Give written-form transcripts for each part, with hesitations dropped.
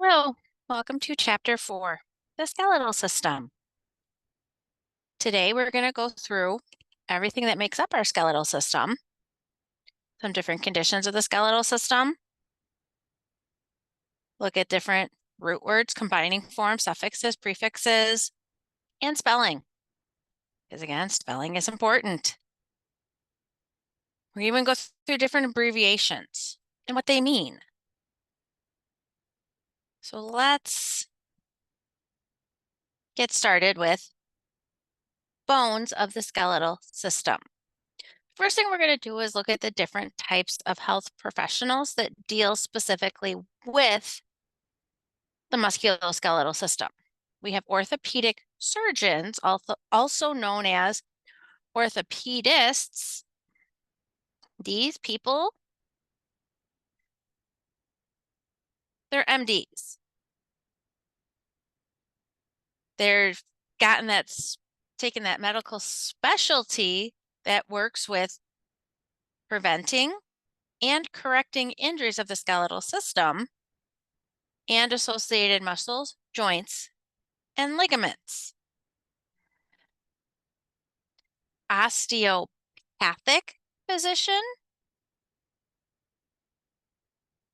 Hello, welcome to Chapter 4, the skeletal system. Today we're going to go through everything that makes up our skeletal system, some different conditions of the skeletal system, look at different root words, combining forms, suffixes, prefixes, and spelling. Because again, spelling is important. We even go through different abbreviations and what they mean. So let's get started with bones of the skeletal system. First thing we're going to do is look at the different types of health professionals that deal specifically with the musculoskeletal system. We have orthopedic surgeons, also known as orthopedists. These people, they're MDs. They've taken that medical specialty that works with preventing and correcting injuries of the skeletal system and associated muscles, joints, and ligaments. Osteopathic physician,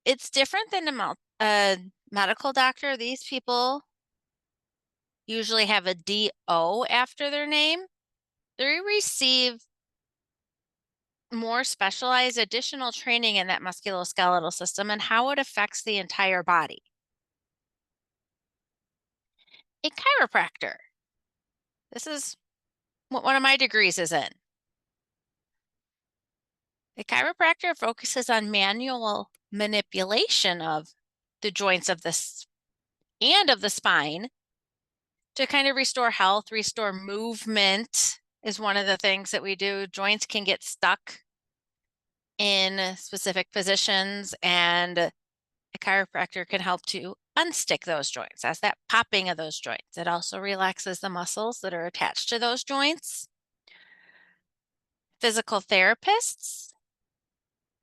it's different than a medical doctor. These people usually have a DO after their name. They receive more specialized additional training in that musculoskeletal system and how it affects the entire body. A chiropractor. This is what one of my degrees is in. A chiropractor focuses on manual manipulation of the joints of the spine to kind of restore health, restore movement is one of the things that we do. Joints can get stuck in specific positions, and a chiropractor can help to unstick those joints. That's that popping of those joints. It also relaxes the muscles that are attached to those joints. Physical therapists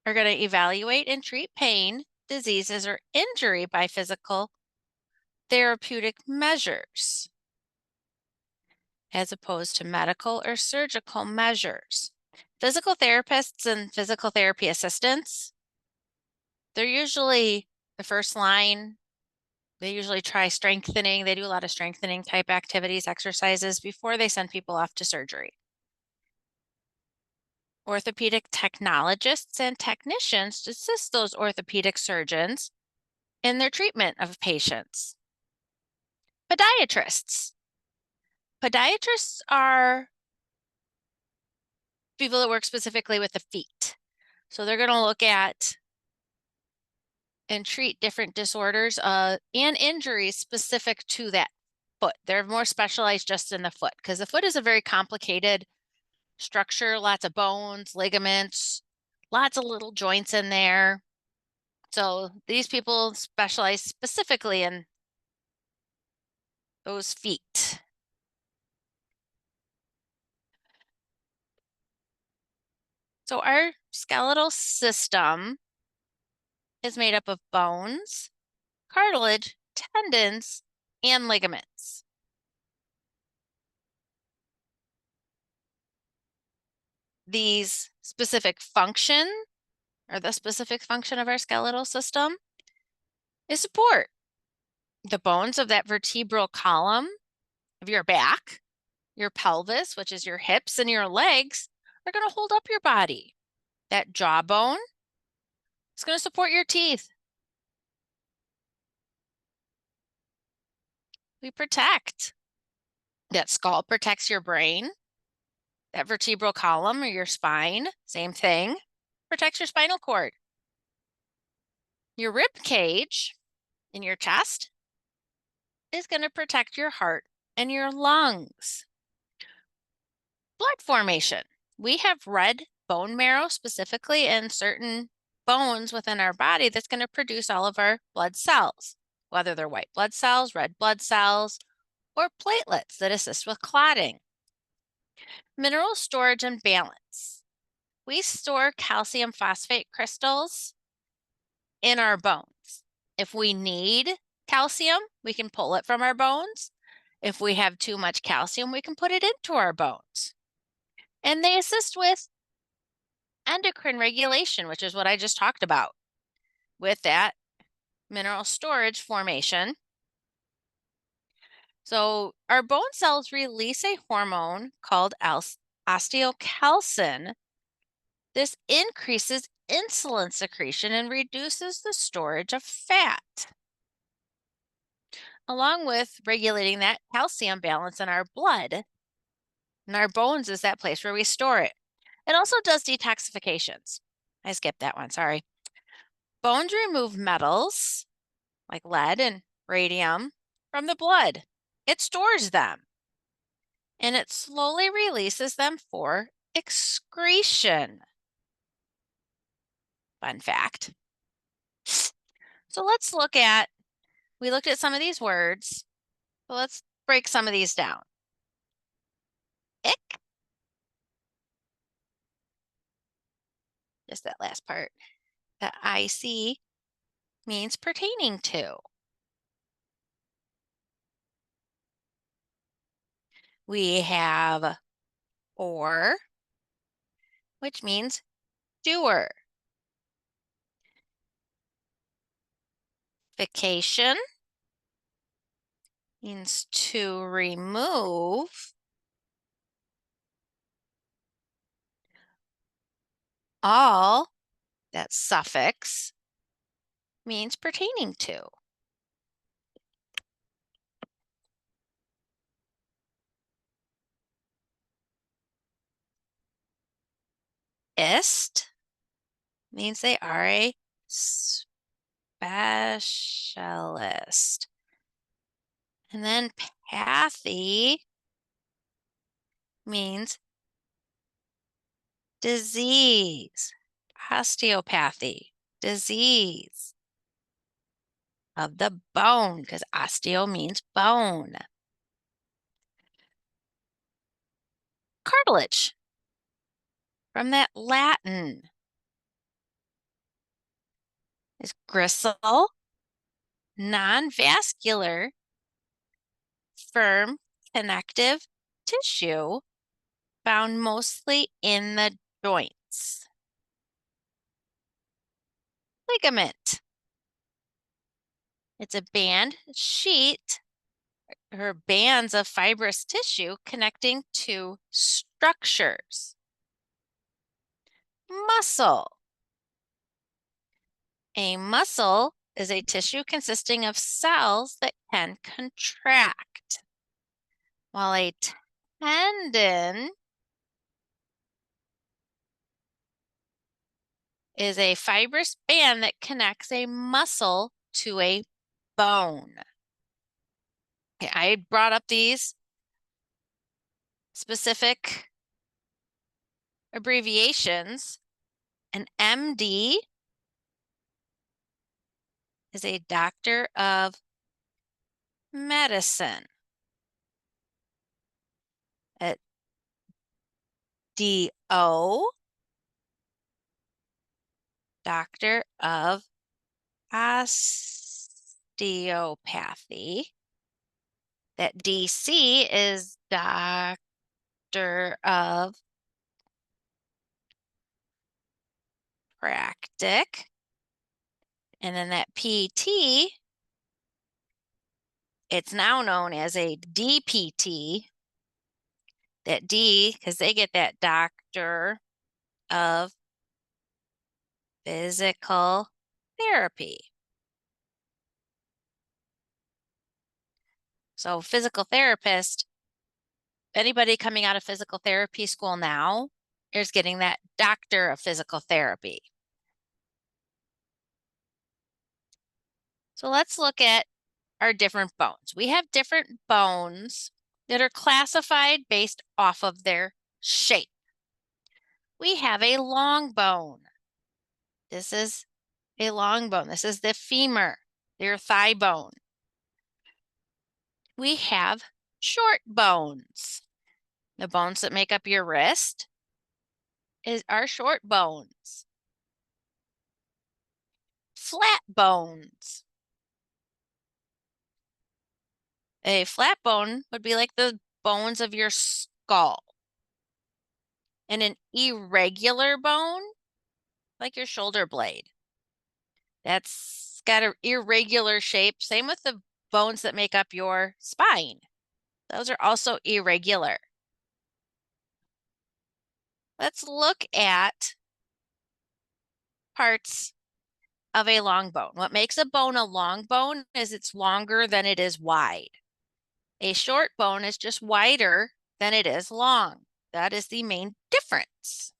are going to evaluate and treat pain, diseases, or injury by physical therapeutic measures, as opposed to medical or surgical measures. Physical therapists and physical therapy assistants, they're usually the first line. They usually try strengthening. They do a lot of strengthening type activities, exercises before they send people off to surgery. Orthopedic technologists and technicians assist those orthopedic surgeons in their treatment of patients. Podiatrists. Podiatrists are people that work specifically with the feet. So they're going to look at and treat different disorders and injuries specific to that foot. They're more specialized just in the foot because the foot is a very complicated structure, lots of bones, ligaments, lots of little joints in there. So these people specialize specifically in those feet. So our skeletal system is made up of bones, cartilage, tendons, and ligaments. These specific function, or the specific function of our skeletal system, is support. The bones of that vertebral column of your back, your pelvis, which is your hips and your legs, are going to hold up your body. That jawbone is going to support your teeth. We protect. That skull protects your brain. That vertebral column or your spine, same thing, protects your spinal cord. Your rib cage in your chest is going to protect your heart and your lungs. Blood formation. We have red bone marrow specifically in certain bones within our body that's going to produce all of our blood cells, whether they're white blood cells, red blood cells, or platelets that assist with clotting. Mineral storage and balance. We store calcium phosphate crystals in our bones. If we need calcium, we can pull it from our bones. If we have too much calcium, we can put it into our bones. And they assist with endocrine regulation, which is what I just talked about with that mineral storage formation. So our bone cells release a hormone called osteocalcin. This increases insulin secretion and reduces the storage of fat, along with regulating that calcium balance in our blood. And our bones is that place where we store it. It also does detoxifications. I skipped that one, sorry. Bones remove metals like lead and radium from the blood. It stores them and it slowly releases them for excretion. Fun fact. So we looked at some of these words. So let's break some of these down. Ick, just that last part. The IC means pertaining to. We have or, which means doer. Vacation means to remove. All, that suffix, means pertaining to. Ist means they are a specialist. And then pathy means disease, osteopathy, disease of the bone, because osteo means bone. Cartilage, from that Latin, is gristle, non-vascular, firm, connective tissue found mostly in the joints. Ligament. It's a band sheet or bands of fibrous tissue connecting to structures. Muscle. A muscle is a tissue consisting of cells that can contract, while a tendon is a fibrous band that connects a muscle to a bone. Okay, I brought up these specific abbreviations. An MD is a doctor of medicine. A DO, doctor of osteopathy. That DC is doctor of practic. And then that PT, it's now known as a DPT. That D, because they get that doctor of physical therapy. So physical therapist, anybody coming out of physical therapy school now is getting that doctor of physical therapy. So let's look at our different bones. We have different bones that are classified based off of their shape. We have a long bone. This is a long bone. This is the femur, your thigh bone. We have short bones. The bones that make up your wrist are short bones. Flat bones. A flat bone would be like the bones of your skull. And an irregular bone, like your shoulder blade. That's got an irregular shape. Same with the bones that make up your spine. Those are also irregular. Let's look at parts of a long bone. What makes a bone a long bone is it's longer than it is wide. A short bone is just wider than it is long. That is the main difference.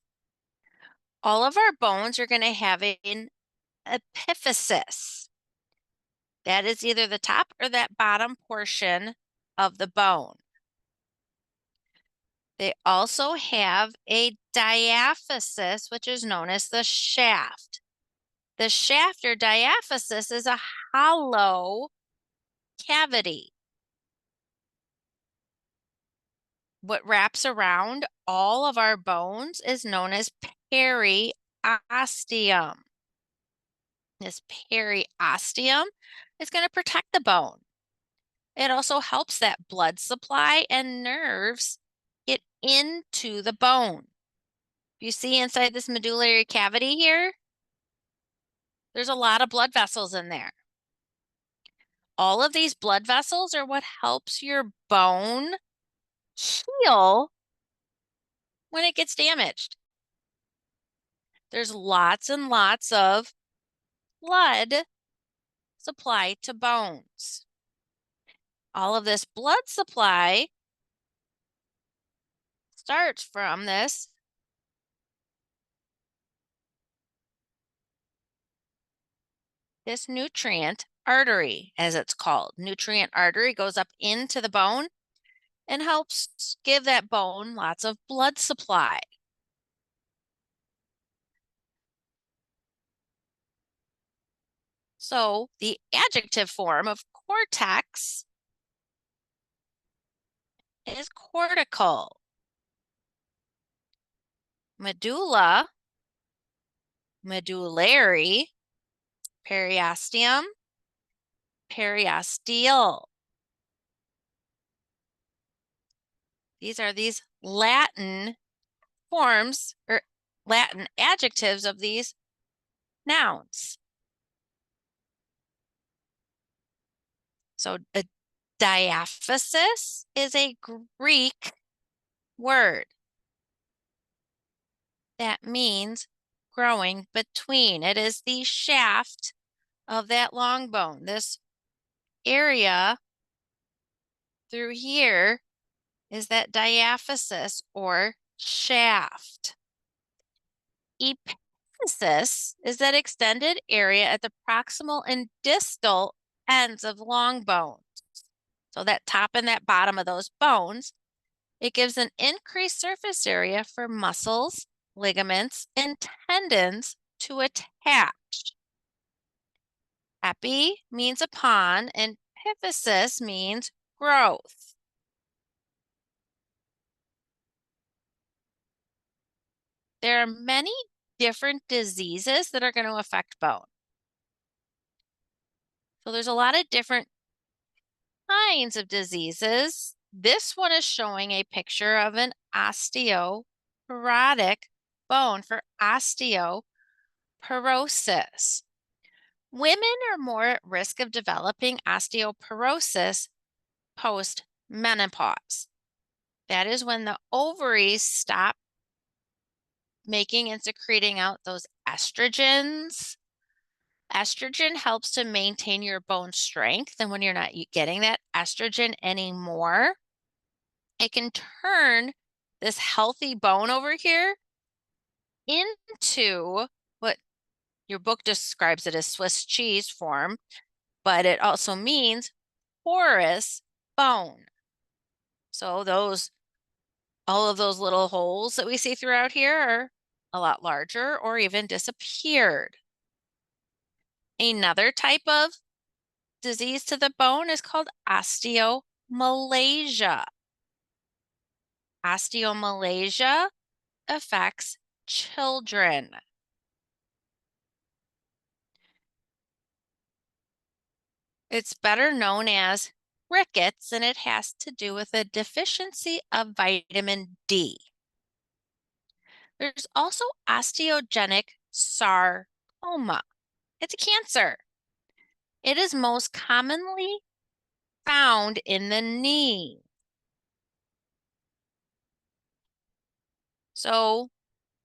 All of our bones are going to have an epiphysis. That is either the top or that bottom portion of the bone. They also have a diaphysis, which is known as the shaft. The shaft or diaphysis is a hollow cavity. What wraps around all of our bones is known as periosteum. This periosteum is going to protect the bone. It also helps that blood supply and nerves get into the bone. You see inside this medullary cavity here, there's a lot of blood vessels in there. All of these blood vessels are what helps your bone heal when it gets damaged. There's lots and lots of blood supply to bones. All of this blood supply starts from this nutrient artery, as it's called. Nutrient artery goes up into the bone and helps give that bone lots of blood supply. So the adjective form of cortex is cortical. Medulla, medullary, periosteum, periosteal. These are these Latin forms or Latin adjectives of these nouns. So a diaphysis is a Greek word that means growing between. It is the shaft of that long bone. This area through here is that diaphysis or shaft. Epiphysis is that extended area at the proximal and distal ends of long bones. So that top and that bottom of those bones, it gives an increased surface area for muscles, ligaments, and tendons to attach. Epi means upon, and epiphysis means growth. There are many different diseases that are going to affect bone. So there's a lot of different kinds of diseases. This one is showing a picture of an osteoporotic bone for osteoporosis. Women are more at risk of developing osteoporosis post-menopause. That is when the ovaries stop making and secreting out those estrogens. Estrogen helps to maintain your bone strength. And when you're not getting that estrogen anymore, it can turn this healthy bone over here into what your book describes it as Swiss cheese form, but it also means porous bone. So all of those little holes that we see throughout here are a lot larger or even disappeared. Another type of disease to the bone is called osteomalacia. Osteomalacia affects children. It's better known as rickets, and it has to do with a deficiency of vitamin D. There's also osteogenic sarcoma. It's a cancer. It is most commonly found in the knee. So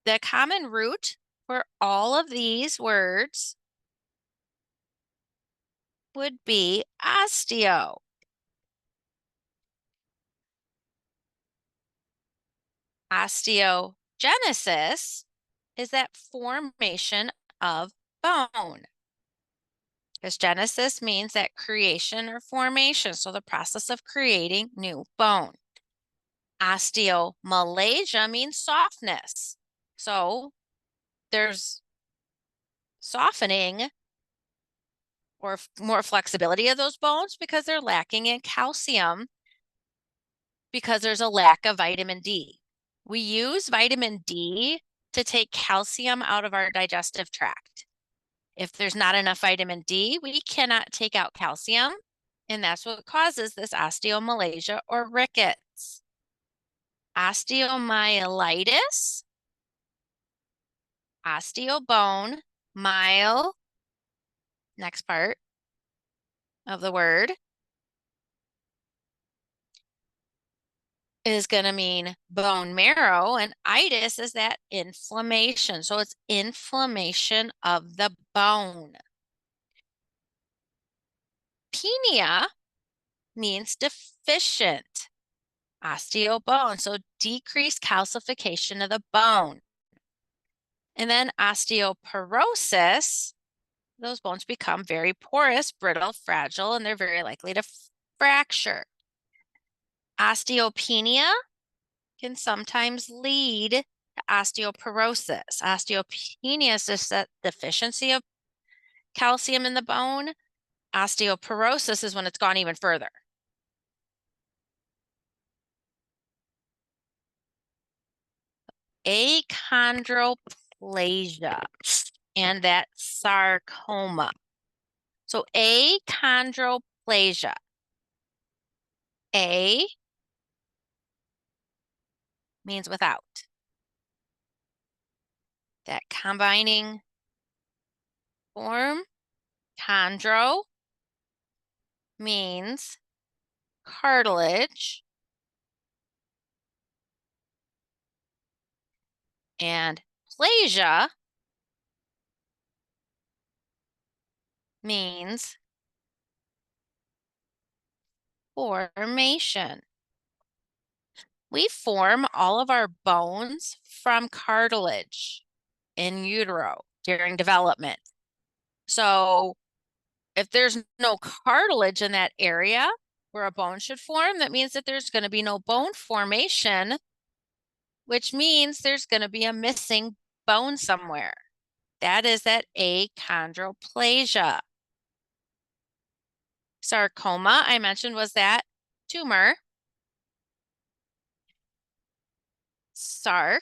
the common root for all of these words would be osteo. Osteogenesis is that formation of bone. Because genesis means that creation or formation, so the process of creating new bone. Osteomalacia means softness. So there's softening or more flexibility of those bones because they're lacking in calcium because there's a lack of vitamin D. We use vitamin D to take calcium out of our digestive tract. If there's not enough vitamin D, we cannot take out calcium, and that's what causes this osteomalacia or rickets. Osteomyelitis, osteobone, mile, next part of the word, is going to mean bone marrow, and itis is that inflammation. So it's inflammation of the bone. Penia means deficient. Osteobone, so decreased calcification of the bone. And then osteoporosis, those bones become very porous, brittle, fragile, and they're very likely to fracture. Osteopenia can sometimes lead to osteoporosis. Osteopenia is just that deficiency of calcium in the bone. Osteoporosis is when it's gone even further. Achondroplasia and that sarcoma. So achondroplasia. A means without. That combining form, chondro, means cartilage. And plasia means formation. We form all of our bones from cartilage in utero during development. So if there's no cartilage in that area where a bone should form, that means that there's going to be no bone formation, which means there's going to be a missing bone somewhere. That is that achondroplasia. Sarcoma, I mentioned, was that tumor. Sarc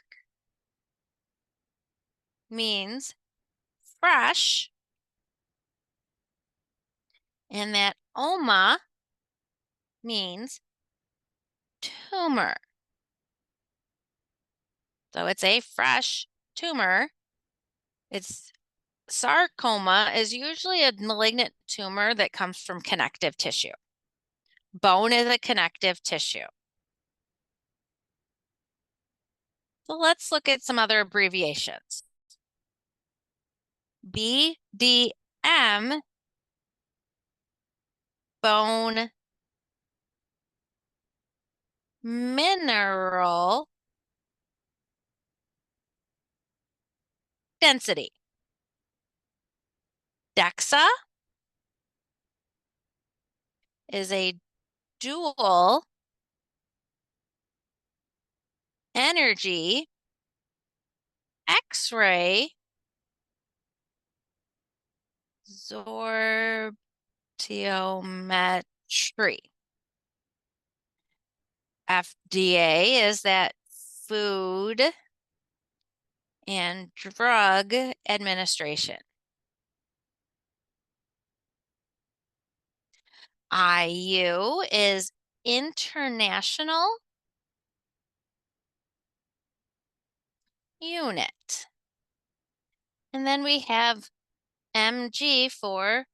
means fresh, and that oma means tumor. So it's a fresh tumor. It's sarcoma is usually a malignant tumor that comes from connective tissue. Bone is a connective tissue. So let's look at some other abbreviations. BDM, bone mineral density. DEXA is a dual energy X-ray sorptiometry. FDA is that Food and Drug Administration. IU is international unit. And then we have mg for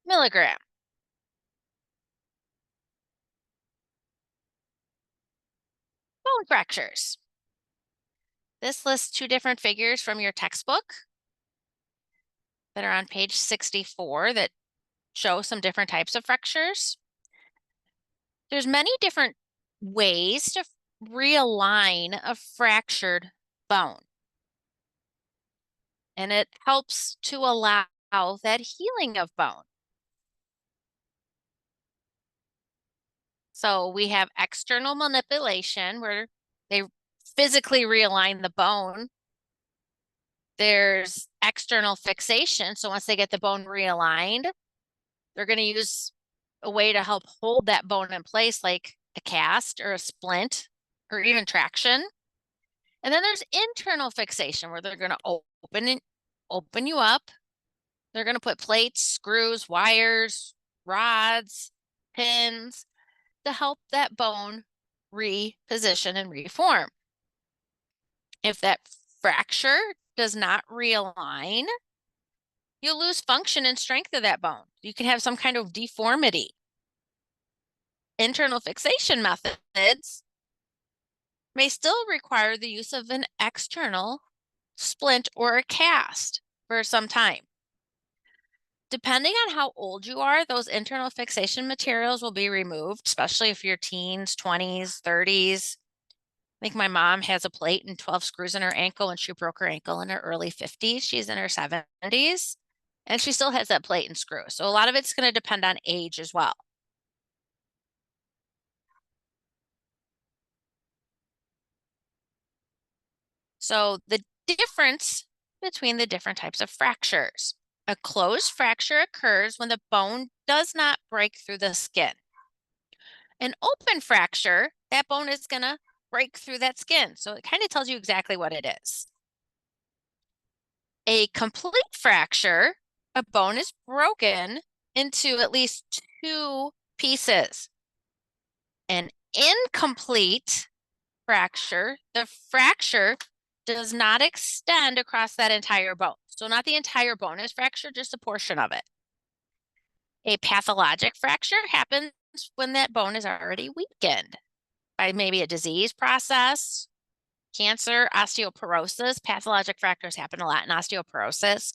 milligram. Bone fractures. This lists two different figures from your textbook that are on page 64 that show some different types of fractures. There's many different ways to realign a fractured bone. And it helps to allow that healing of bone. So we have external manipulation where they physically realign the bone. There's external fixation. So once they get the bone realigned, they're going to use a way to help hold that bone in place, like a cast or a splint or even traction. And then there's internal fixation where they're going to open you up. They're going to put plates, screws, wires, rods, pins to help that bone reposition and reform. If that fracture does not realign, you'll lose function and strength of that bone. You can have some kind of deformity. Internal fixation methods may still require the use of an external splint or a cast for some time. Depending on how old you are, those internal fixation materials will be removed, especially if you're teens, 20s, 30s. I think my mom has a plate and 12 screws in her ankle, and she broke her ankle in her early 50s. She's in her 70s, and she still has that plate and screw. So a lot of it's going to depend on age as well. So the difference between the different types of fractures. A closed fracture occurs when the bone does not break through the skin. An open fracture, that bone is going to break through that skin. So it kind of tells you exactly what it is. A complete fracture, a bone is broken into at least two pieces. An incomplete fracture, the fracture does not extend across that entire bone. So not the entire bone is fractured, just a portion of it. A pathologic fracture happens when that bone is already weakened by maybe a disease process, cancer, osteoporosis. Pathologic fractures happen a lot in osteoporosis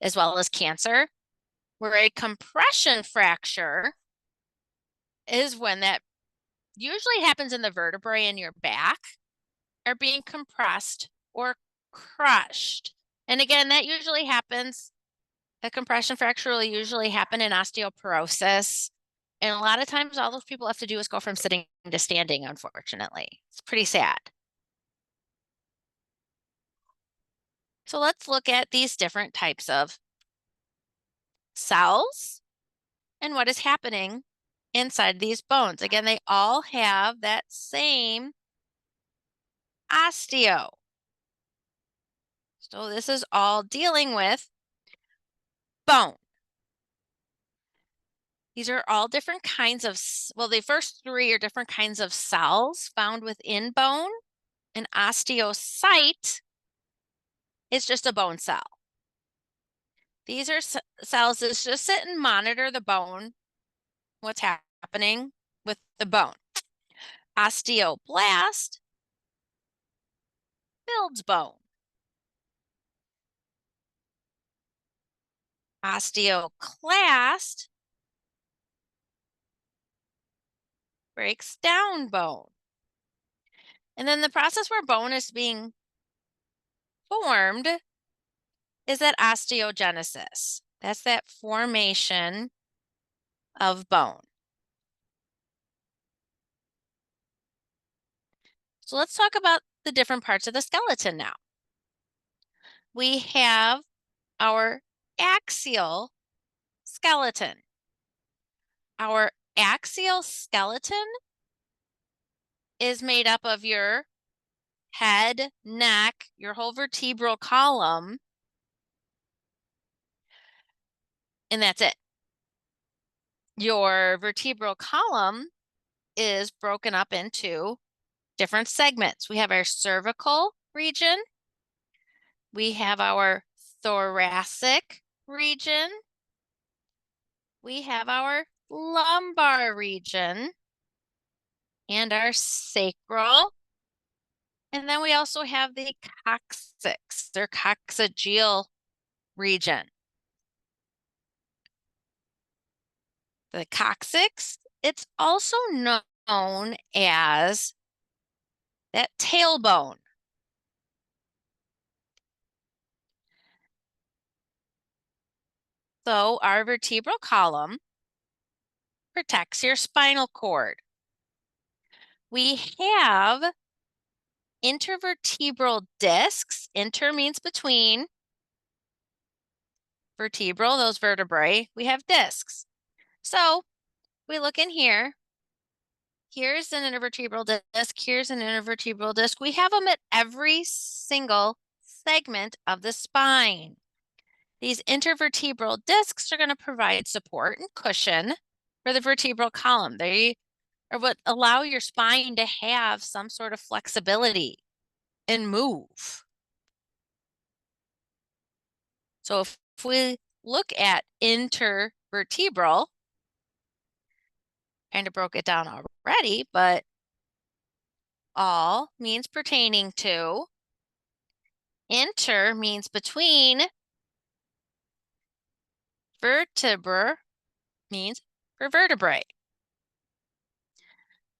as well as cancer. Where a compression fracture is when that usually happens in the vertebrae in your back are being compressed or crushed. And again, that usually happens, a compression fracture will usually happen in osteoporosis. And a lot of times all those people have to do is go from sitting to standing, unfortunately. It's pretty sad. So let's look at these different types of cells and what is happening inside these bones. Again, they all have that same osteo. So this is all dealing with bone. These are all different kinds of, well, the first three are different kinds of cells found within bone. An osteocyte is just a bone cell. These are cells that just sit and monitor the bone, what's happening with the bone. Osteoblast builds bone. Osteoclast breaks down bone. And then the process where bone is being formed is that osteogenesis. That's that formation of bone. So let's talk about the different parts of the skeleton now. We have our axial skeleton. Our axial skeleton is made up of your head, neck, your whole vertebral column, and that's it. Your vertebral column is broken up into different segments. We have our cervical region. We have our thoracic region. We have our lumbar region and our sacral. And then we also have the coccyx, or coccygeal region. The coccyx, it's also known as that tailbone. So our vertebral column protects your spinal cord. We have intervertebral discs. Inter means between. Vertebral, those vertebrae, we have discs. So we look in here. Here's an intervertebral disc. Here's an intervertebral disc. We have them at every single segment of the spine. These intervertebral discs are going to provide support and cushion for the vertebral column. They are what allow your spine to have some sort of flexibility and move. So if we look at intervertebral, kind of broke it down already, but all means pertaining to. Inter means between. Vertebra means for vertebrae.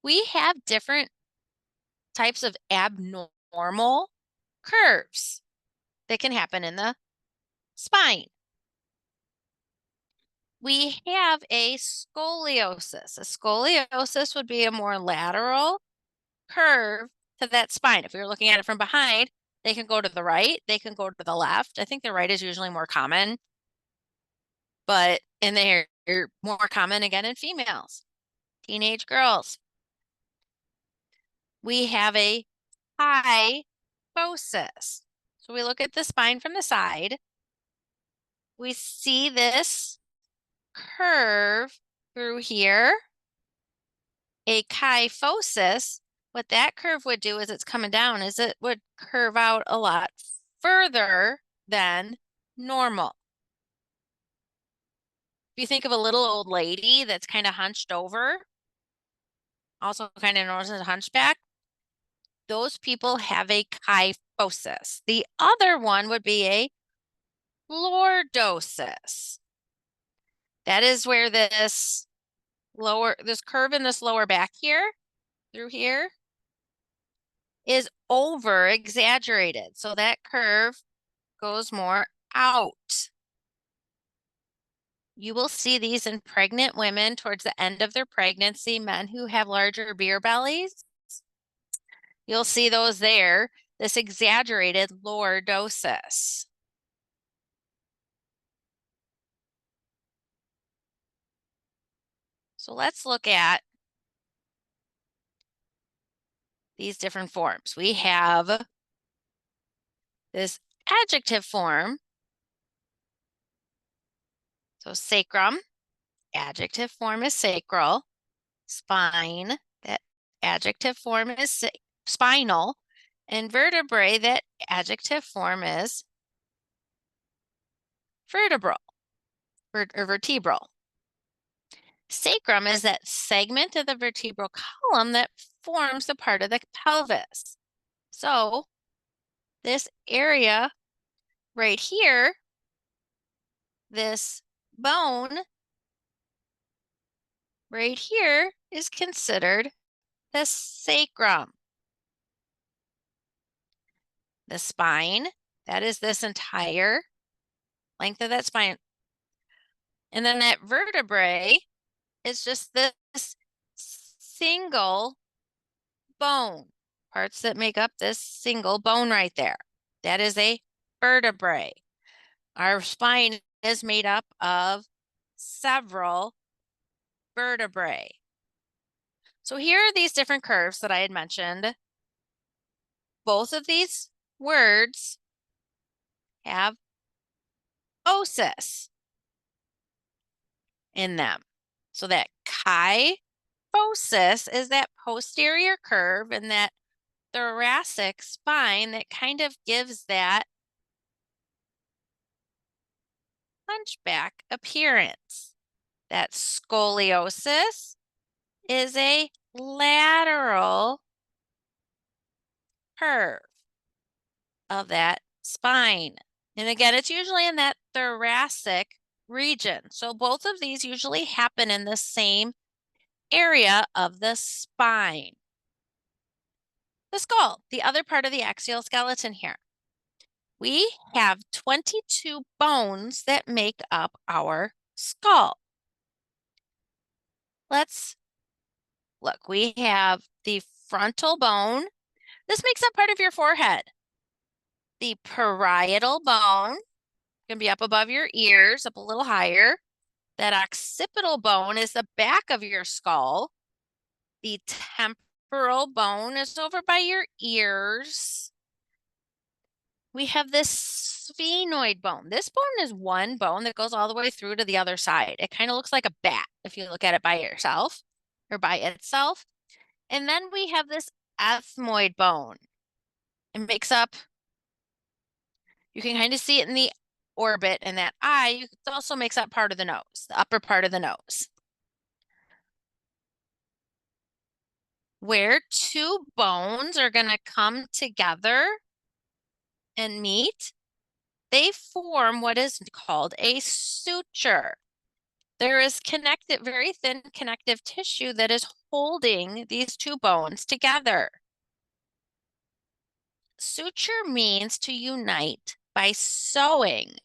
We have different types of abnormal curves that can happen in the spine. We have a scoliosis. A scoliosis would be a more lateral curve to that spine. If we were looking at it from behind, they can go to the right, they can go to the left. I think the right is usually more common, but they're more common again in females, teenage girls. We have a kyphosis. So we look at the spine from the side. We see this curve through here, a kyphosis. What that curve would do is it's coming down, is it would curve out a lot further than normal. If you think of a little old lady that's kind of hunched over, also kind of known as a hunchback, those people have a kyphosis. The other one would be a lordosis. That is where this curve in this lower back here, through here, is over exaggerated. So that curve goes more out. You will see these in pregnant women towards the end of their pregnancy, men who have larger beer bellies. You'll see those there, this exaggerated lordosis. So let's look at these different forms. We have this adjective form. So sacrum, adjective form is sacral. Spine, that adjective form is spinal. And vertebrae, that adjective form is vertebral or vertebral. Sacrum is that segment of the vertebral column that forms the part of the pelvis. So this area right here, this bone right here is considered the sacrum. The spine, that is this entire length of that spine. And then that vertebrae is just this single bone, parts that make up this single bone right there. That is a vertebrae. Our spine is made up of several vertebrae. So here are these different curves that I had mentioned. Both of these words have osis in them. So that kyphosis is that posterior curve in that thoracic spine that kind of gives that hunchback appearance. That scoliosis is a lateral curve of that spine. And again, it's usually in that thoracic region. So both of these usually happen in the same area of the spine. The skull, the other part of the axial skeleton here. We have 22 bones that make up our skull. Let's look. We have the frontal bone. This makes up part of your forehead. The parietal bone can be up above your ears, up a little higher. That occipital bone is the back of your skull. The temporal bone is over by your ears. We have this sphenoid bone. This bone is one bone that goes all the way through to the other side. It kind of looks like a bat if you look at it by yourself or by itself. And then we have this ethmoid bone. It makes up, you can kind of see it in the orbit and that eye. It also makes up part of the nose, the upper part of the nose. Where two bones are going to come together and meet, they form what is called a suture. There is connective, very thin connective tissue that is holding these two bones together. Suture means to unite by sewing.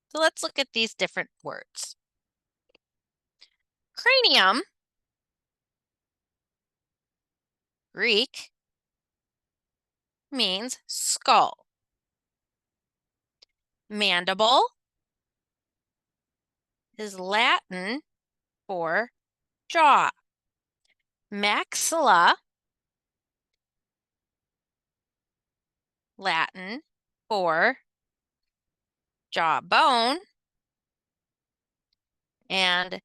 So let's look at these different words. Cranium, Greek, means skull. Mandible is Latin for jaw. Maxilla, Latin for jawbone. And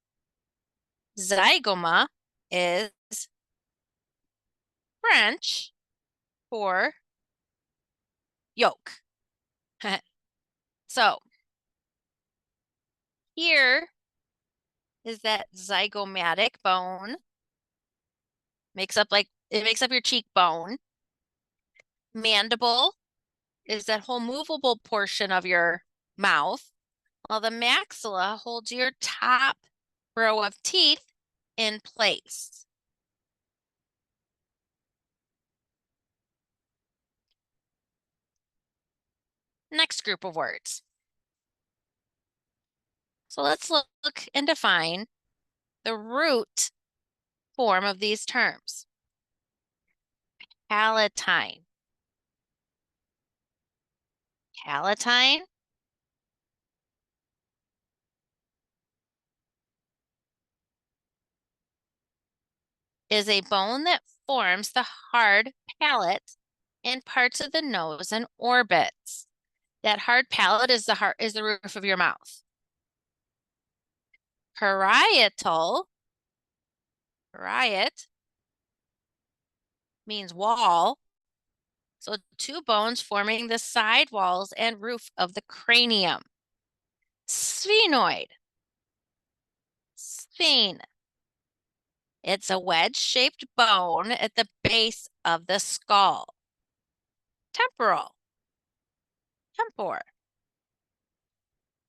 zygoma is French for yolk. So here is that zygomatic bone. It makes up your cheekbone. Mandible is that whole movable portion of your mouth, while the maxilla holds your top row of teeth in place. Next group of words. So let's look and define the root form of these terms. Palatine. Palatine is a bone that forms the hard palate in parts of the nose and orbits. That hard palate is the roof of your mouth. Parietal, pariet means wall. So two bones forming the side walls and roof of the cranium. Sphenoid, sphene. It's a wedge-shaped bone at the base of the skull. Temporal, tempor,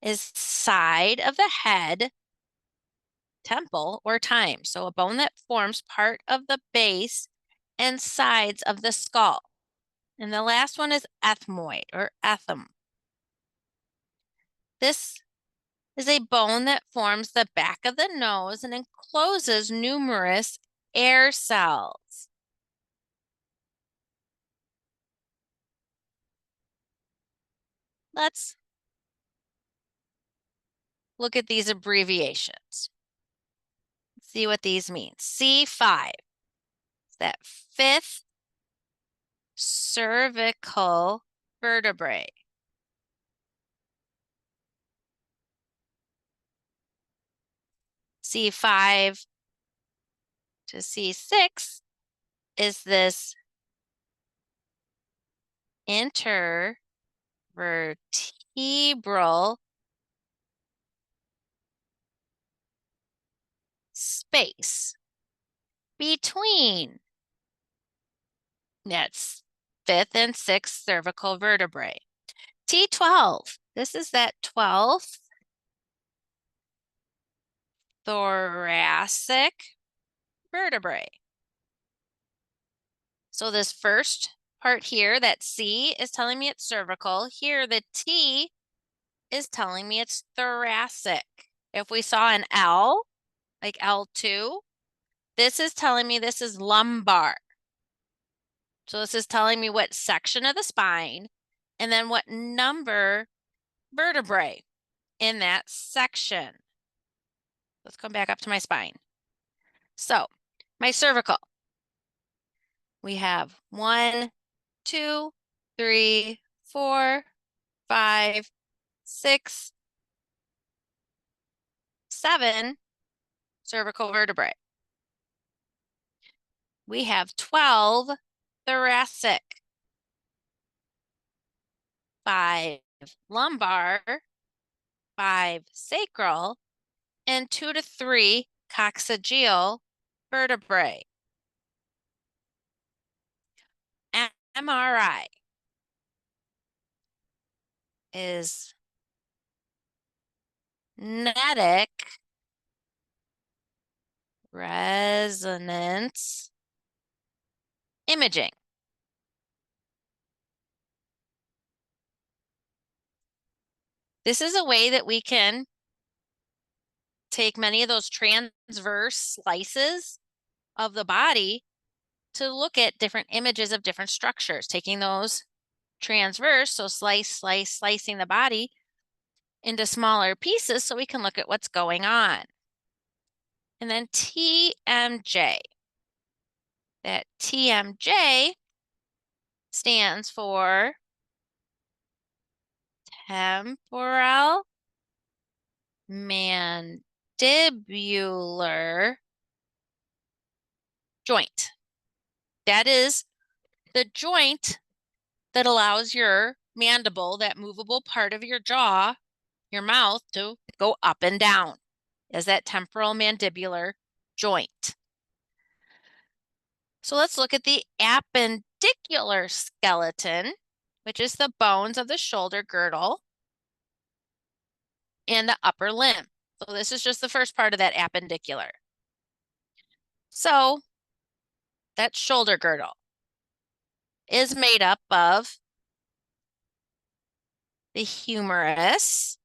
is side of the head, temple, or time. So a bone that forms part of the base and sides of the skull. And the last one is ethmoid or ethm. This is a bone that forms the back of the nose and encloses numerous air cells. Let's look at these abbreviations. see what these mean. C5, that fifth cervical vertebrae. C5 to C6 is this intervertebral space between that's fifth and sixth cervical vertebrae. T12, this is that 12th thoracic vertebrae. So this first part here, that C is telling me it's cervical. Here, the T is telling me it's thoracic. If we saw an L, like L2, this is telling me this is lumbar. So this is telling me what section of the spine and then what number vertebrae in that section. Let's come back up to my spine. So my cervical, we have 1, 2, 3, 4, 5, 6, 7 cervical vertebrae. We have 12 thoracic, 5 lumbar, 5 sacral, and 2 to 3 coccygeal vertebrae. MRI is magnetic resonance imaging. This is a way that we can take many of those transverse slices of the body to look at different images of different structures, taking those transverse, so slicing the body into smaller pieces so we can look at what's going on. And then TMJ. That TMJ stands for temporal mandibular joint. That is the joint that allows your mandible, that movable part of your jaw, your mouth, to go up and down, is that temporal mandibular joint. So let's look at the appendicular skeleton, which is the bones of the shoulder girdle and the upper limb. So this is just the first part of that appendicular. So that shoulder girdle is made up of the humerus.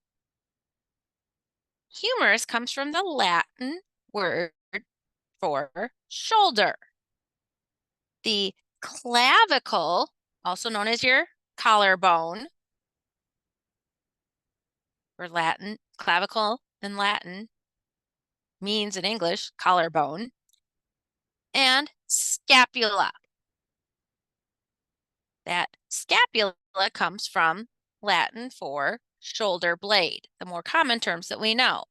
Humerus comes from the Latin word for shoulder. The clavicle, also known as your collarbone, or Latin, clavicle in Latin means in English collarbone, and scapula. That scapula comes from Latin for shoulder blade, the more common terms that we know.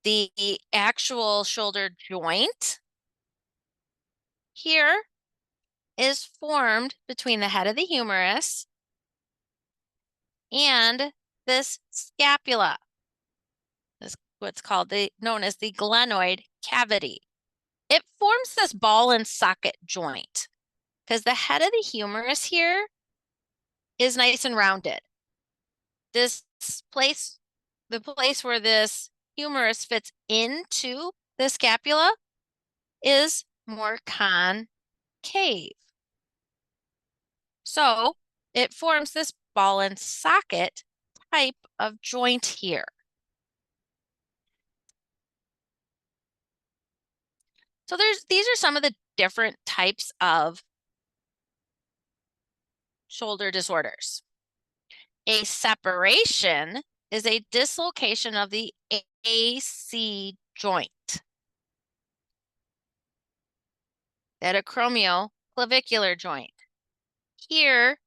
The actual shoulder joint here is formed between the head of the humerus and this scapula. This is what's called known as the glenoid cavity. It forms this ball and socket joint because the head of the humerus here is nice and rounded. This place, the place where this humerus fits into the scapula, is more concave. So it forms this ball and socket type of joint here. So these are some of the different types of shoulder disorders. A separation is a dislocation of the AC joint. That acromioclavicular joint. Here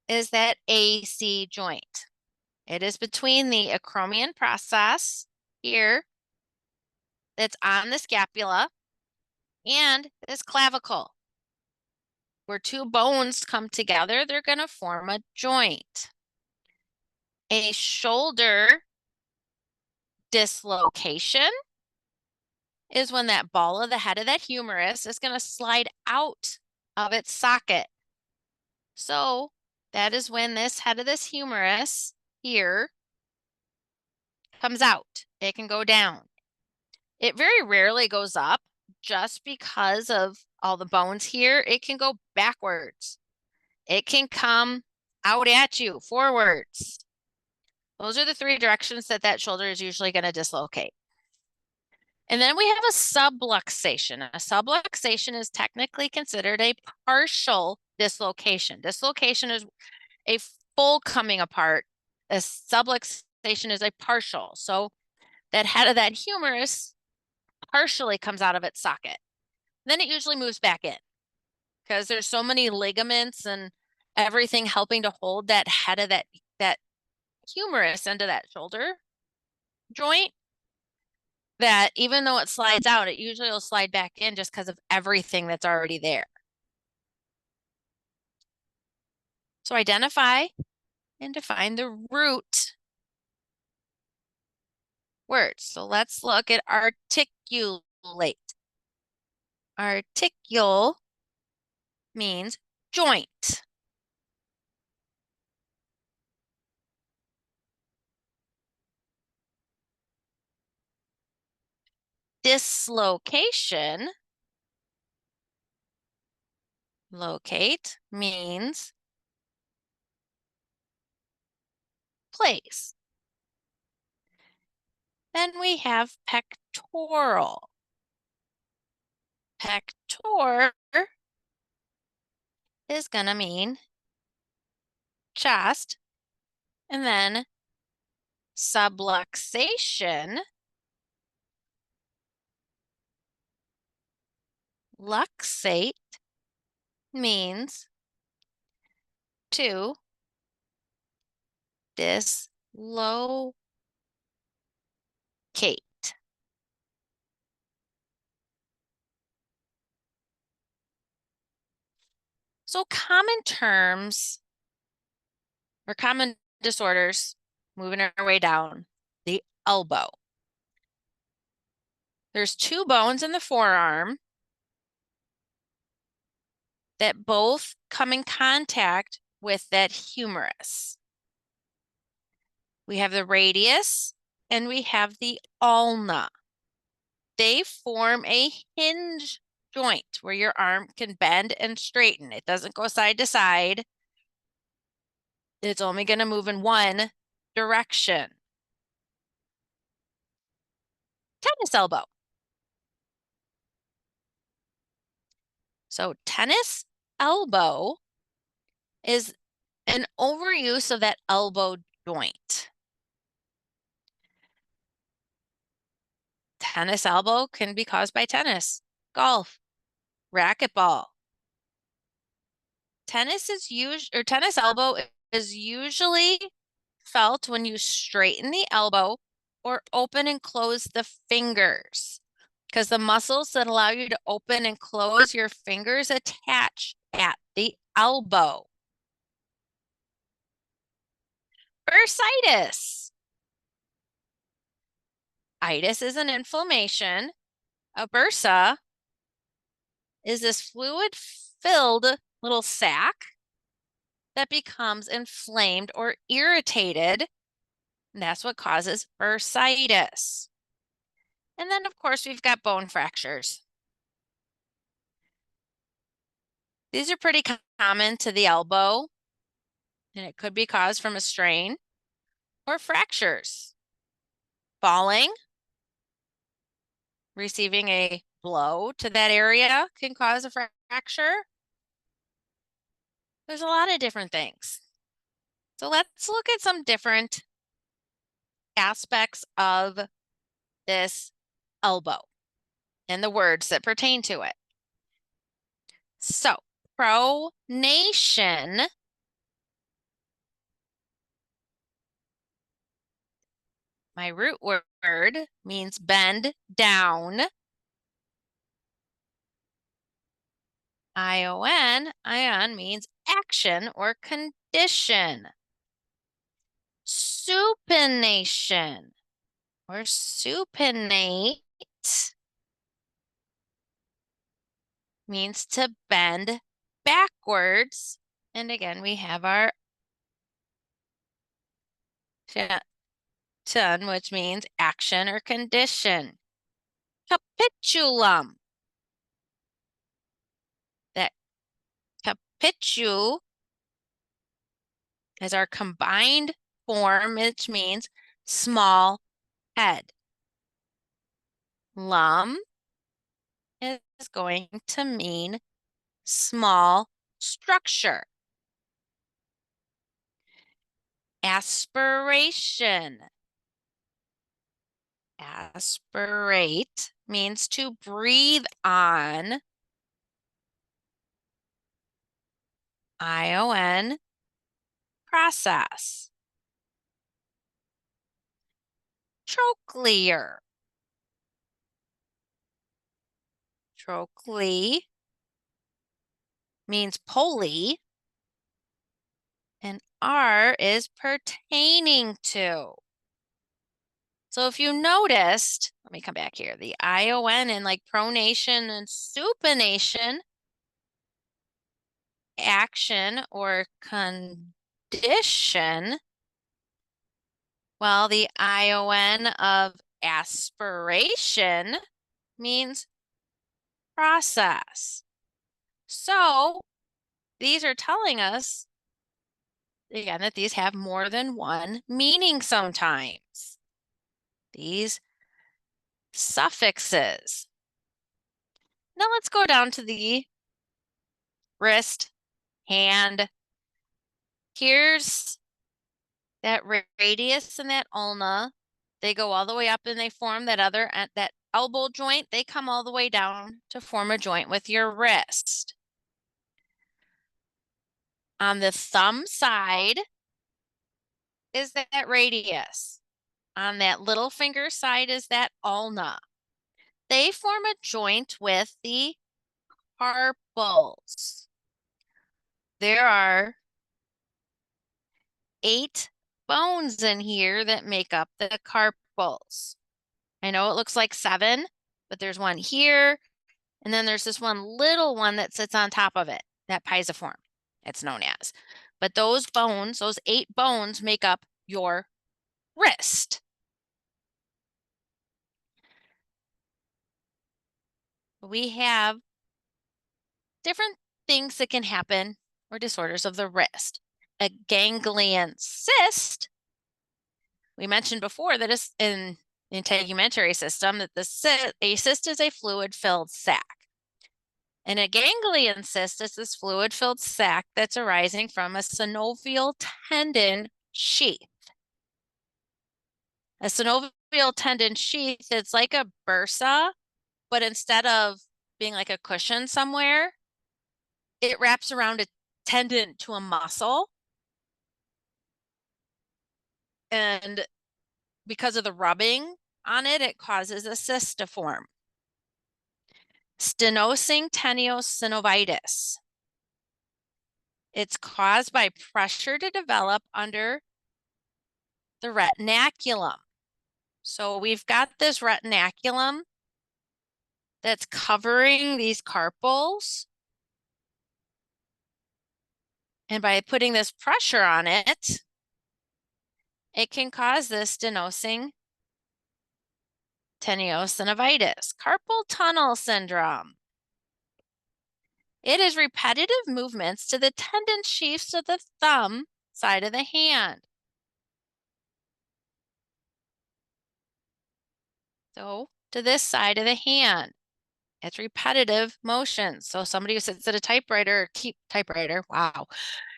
is that AC joint. It is between the acromion process here that's on the scapula and this clavicle. Where two bones come together, they're going to form a joint. A shoulder dislocation is when that ball of the head of that humerus is going to slide out of its socket. So that is when this head of this humerus here comes out. It can go down. It very rarely goes up just because of all the bones here. It can go backwards. It can come out at you, forwards. Those are the three directions that that shoulder is usually going to dislocate. And then we have a subluxation. A subluxation is technically considered a partial dislocation. Dislocation is a full coming apart. A subluxation is a partial. So that head of that humerus partially comes out of its socket. Then it usually moves back in because there's so many ligaments and everything helping to hold that head of that humerus into that shoulder joint, that even though it slides out, it usually will slide back in just because of everything that's already there. So identify and define the root words. So let's look at articulate. Articule means joint. Dislocation, locate, means place. Then we have pectoral. Pector is going to mean chest. And then subluxation, luxate, means to dislocate. So common terms or common disorders, moving our way down, the elbow. There's two bones in the forearm that both come in contact with that humerus. We have the radius and we have the ulna. They form a hinge joint where your arm can bend and straighten. It doesn't go side to side. It's only going to move in one direction. Tennis elbow. So tennis elbow is an overuse of that elbow joint. Tennis elbow can be caused by tennis, golf, racquetball. Tennis elbow is usually felt when you straighten the elbow or open and close the fingers, because the muscles that allow you to open and close your fingers attach at the elbow. Bursitis. Itis is an inflammation. A bursa is this fluid-filled little sac that becomes inflamed or irritated. And that's what causes bursitis. And then, of course, we've got bone fractures. These are pretty common to the elbow, and it could be caused from a strain or fractures. Falling, receiving a blow to that area can cause a fracture. There's a lot of different things. So let's look at some different aspects of this elbow and the words that pertain to it. So, pronation, my root word means bend down. Ion means action or condition. Supination or supinate means to bend backwards. And again, we have our ton, which means action or condition. Capitulum. That capitu is our combined form, which means small head. Lum is going to mean small structure. Aspiration. Aspirate means to breathe on. ION, process. Trochlear. Trochle means pulley, and R is pertaining to. So if you noticed, let me come back here, the ION in like pronation and supination, action or condition, well, the ION of aspiration means process. So these are telling us, again, that these have more than one meaning sometimes. These suffixes. Now let's go down to the wrist, hand. Here's that radius and that ulna. They go all the way up and they form that that elbow joint. They come all the way down to form a joint with your wrist. On the thumb side is that radius. On that little finger side is that ulna. They form a joint with the carpals. There are 8 bones in here that make up the carpals. I know it looks like 7, but there's one here, and then there's this one little one that sits on top of it, that pisiform, it's known as. But those bones, those 8 bones, make up your wrist. We have different things that can happen or disorders of the wrist. A ganglion cyst, we mentioned before that is in the integumentary system that a cyst is a fluid-filled sac. And a ganglion cyst is this fluid-filled sac that's arising from a synovial tendon sheath. A synovial tendon sheath, it's like a bursa, but instead of being like a cushion somewhere, it wraps around a tendon to a muscle. And because of the rubbing on it, it causes a cyst to form. Stenosing teniosynovitis. It's caused by pressure to develop under the retinaculum. So we've got this retinaculum that's covering these carpals. And by putting this pressure on it, it can cause this stenosing teniosynovitis, carpal tunnel syndrome. It is repetitive movements to the tendon sheaths of the thumb side of the hand. So to this side of the hand, it's repetitive motions. So somebody who sits at a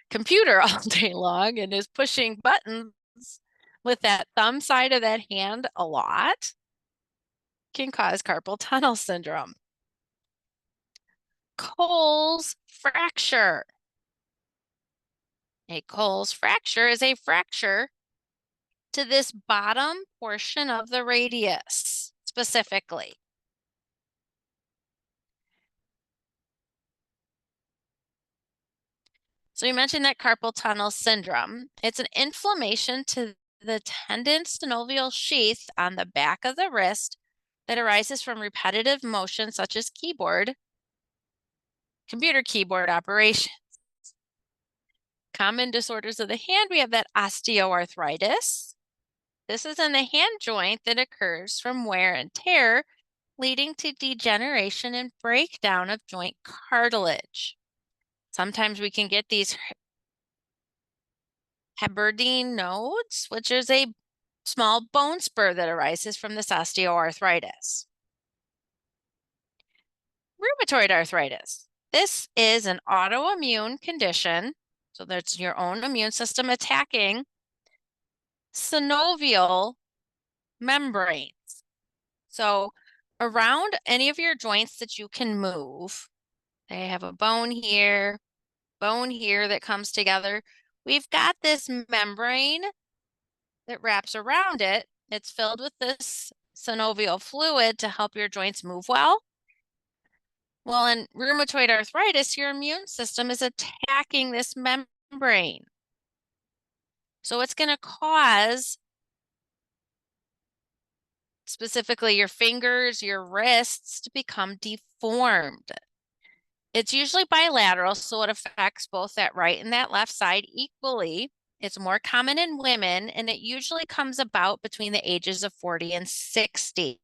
computer all day long and is pushing buttons with that thumb side of that hand a lot, can cause carpal tunnel syndrome. Cole's fracture. A Cole's fracture is a fracture to this bottom portion of the radius, specifically. So you mentioned that carpal tunnel syndrome. It's an inflammation to the tendon synovial sheath on the back of the wrist that arises from repetitive motion such as computer keyboard operation. Common disorders of the hand, we have that osteoarthritis. This is in the hand joint that occurs from wear and tear, leading to degeneration and breakdown of joint cartilage. Sometimes we can get these Heberdean nodes, which is a small bone spur that arises from this osteoarthritis. Rheumatoid arthritis. This is an autoimmune condition, so that's your own immune system attacking synovial membranes. So around any of your joints that you can move, they have a bone here that comes together. We've got this membrane that wraps around it. It's filled with this synovial fluid to help your joints move well. Well, in rheumatoid arthritis, your immune system is attacking this membrane. So it's going to cause specifically your fingers, your wrists to become deformed. It's usually bilateral, so it affects both that right and that left side equally. It's more common in women, and it usually comes about between the ages of 40 and 60.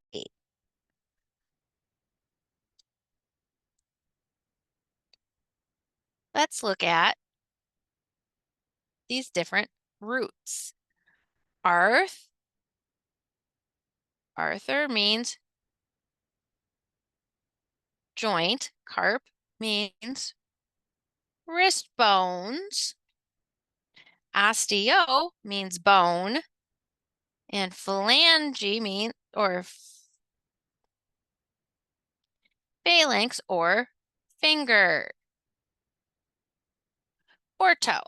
Let's look at these different roots. Arthur means joint. Carp means wrist bones. Osteo means bone. And phalange means, or phalanx, or finger. Ortho.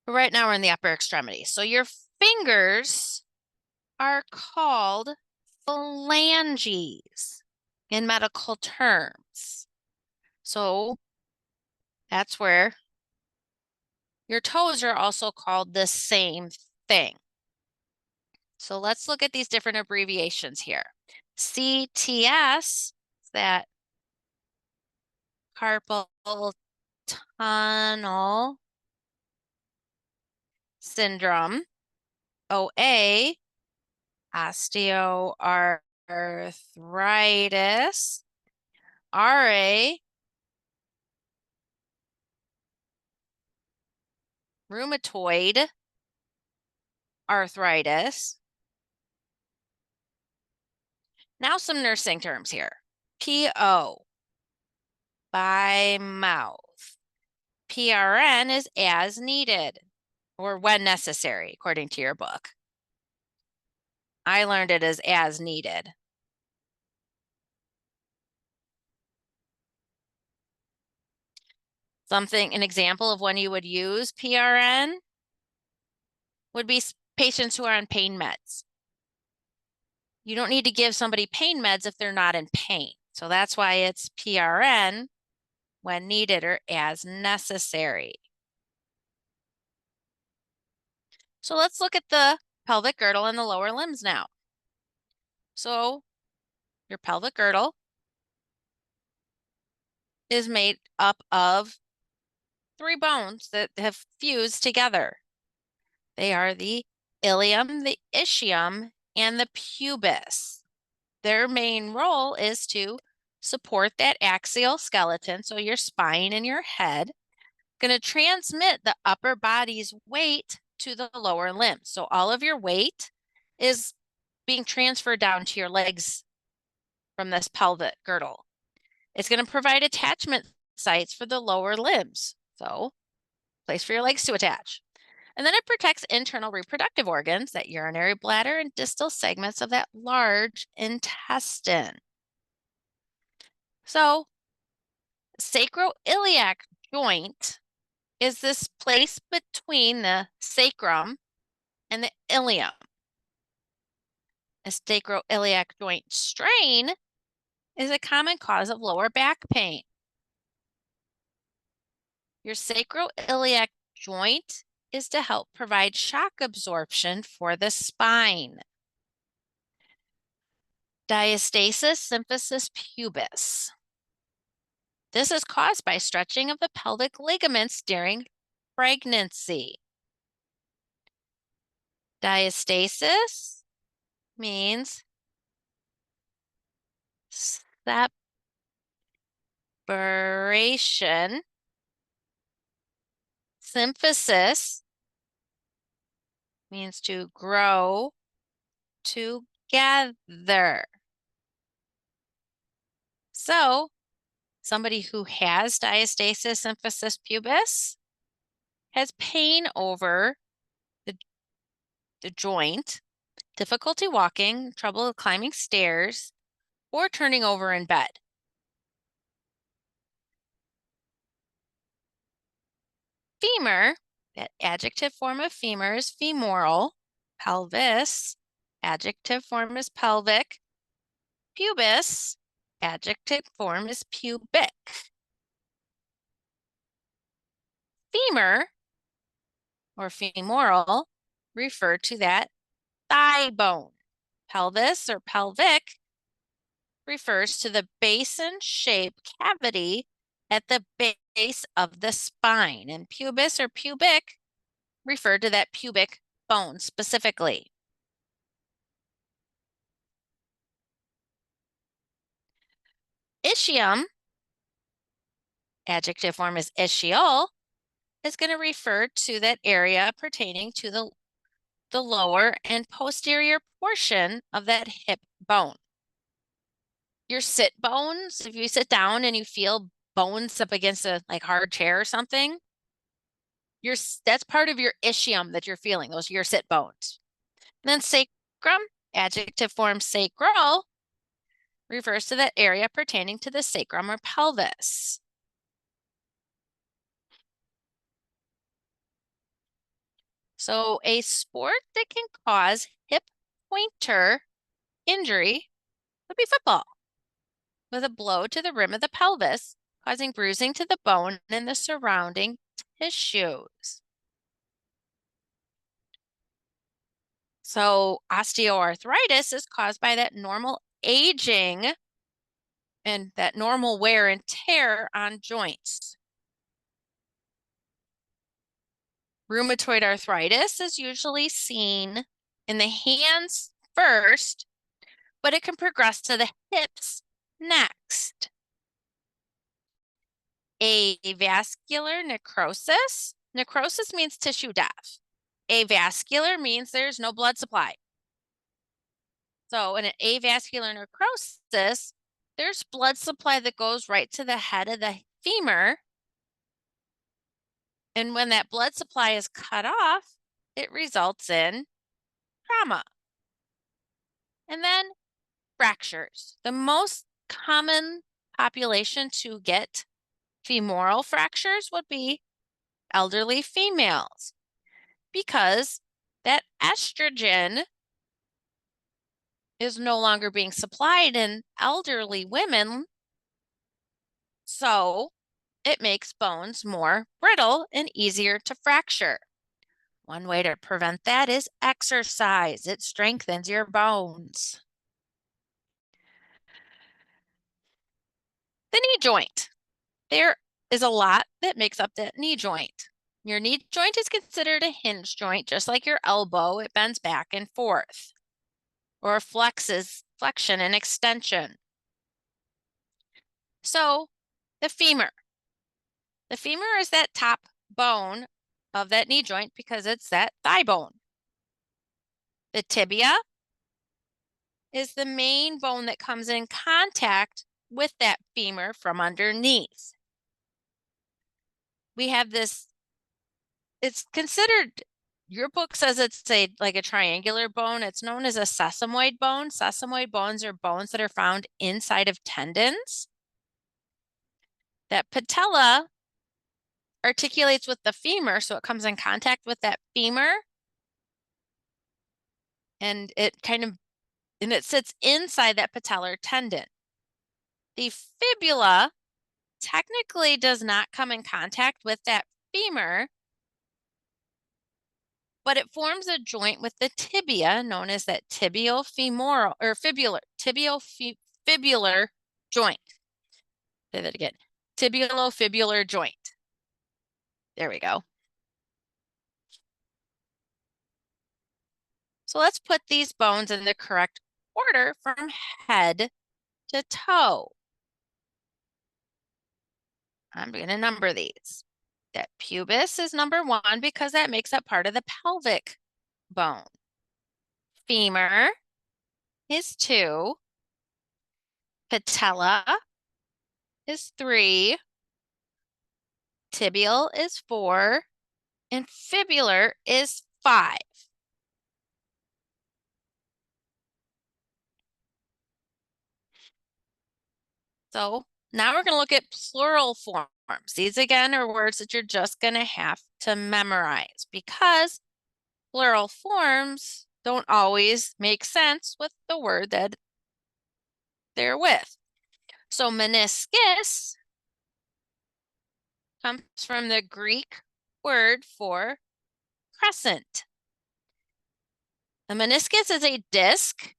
Right now we're in the upper extremity. So your fingers are called phalanges in medical terms. So that's where your toes are also called the same thing. So let's look at these different abbreviations here. CTS, that carpal tunnel syndrome. OA, osteoarthritis. RA, rheumatoid arthritis. Now some nursing terms here. PO, by mouth. PRN is as needed or when necessary, according to your book. I learned it as needed. An example of when you would use PRN would be patients who are on pain meds. You don't need to give somebody pain meds if they're not in pain. So that's why it's PRN when needed or as necessary. So let's look at the pelvic girdle and the lower limbs now. So your pelvic girdle is made up of 3 bones that have fused together. They are the ilium, the ischium, and the pubis. Their main role is to support that axial skeleton, so your spine and your head, going to transmit the upper body's weight to the lower limbs. So all of your weight is being transferred down to your legs from this pelvic girdle. It's going to provide attachment sites for the lower limbs. So place for your legs to attach. And then it protects internal reproductive organs, that urinary bladder and distal segments of that large intestine. So, sacroiliac joint is this place between the sacrum and the ilium. A sacroiliac joint strain is a common cause of lower back pain. Your sacroiliac joint is to help provide shock absorption for the spine. Diastasis symphysis pubis. This is caused by stretching of the pelvic ligaments during pregnancy. Diastasis means separation. Symphysis means to grow together. So, somebody who has diastasis symphysis pubis has pain over the joint, difficulty walking, trouble climbing stairs, or turning over in bed. Femur, that adjective form of femur is femoral. Pelvis, adjective form is pelvic. Pubis, adjective form is pubic. Femur, or femoral, refer to that thigh bone. Pelvis or pelvic refers to the basin-shaped cavity at the base of the spine, and pubis or pubic refer to that pubic bone specifically. Ischium, adjective form is ischial, is going to refer to that area pertaining to the lower and posterior portion of that hip bone. Your sit bones, if you sit down and you feel bones up against a hard chair or something, that's part of your ischium that you're feeling. Those are your sit bones. And then sacrum, adjective form sacral, refers to that area pertaining to the sacrum or pelvis. So a sport that can cause hip pointer injury would be football, with a blow to the rim of the pelvis, causing bruising to the bone and the surrounding tissues. So osteoarthritis is caused by that normal aging and that normal wear and tear on joints. Rheumatoid arthritis is usually seen in the hands first, but it can progress to the hips next. Avascular necrosis. Necrosis means tissue death. Avascular means there's no blood supply. So in an avascular necrosis, there's blood supply that goes right to the head of the femur. And when that blood supply is cut off, it results in trauma. And then fractures. The most common population to get femoral fractures would be elderly females, because that estrogen is no longer being supplied in elderly women, so it makes bones more brittle and easier to fracture. One way to prevent that is exercise. It strengthens your bones. The knee joint. There is a lot that makes up that knee joint. Your knee joint is considered a hinge joint, just like your elbow. It bends back and forth, or flexes, flexion and extension. So the femur. The femur is that top bone of that knee joint because it's that thigh bone. The tibia is the main bone that comes in contact with that femur from underneath. We have this, it's considered your book says it's like a triangular bone. It's known as a sesamoid bone. Sesamoid bones are bones that are found inside of tendons. That patella articulates with the femur, so it comes in contact with that femur, and it sits inside that patellar tendon. The fibula technically does not come in contact with that femur, but it forms a joint with the tibia known as that tibiofemoral or tibiofibular joint. Say that again. Tibialofibular joint. There we go. So let's put these bones in the correct order from head to toe. I'm going to number these. That pubis is number 1 because that makes up part of the pelvic bone. Femur is 2. Patella is 3. Tibial is 4. And fibular is 5. So now we're going to look at plural forms. These again are words that you're just going to have to memorize because plural forms don't always make sense with the word that they're with. So meniscus comes from the Greek word for crescent. The meniscus is a disc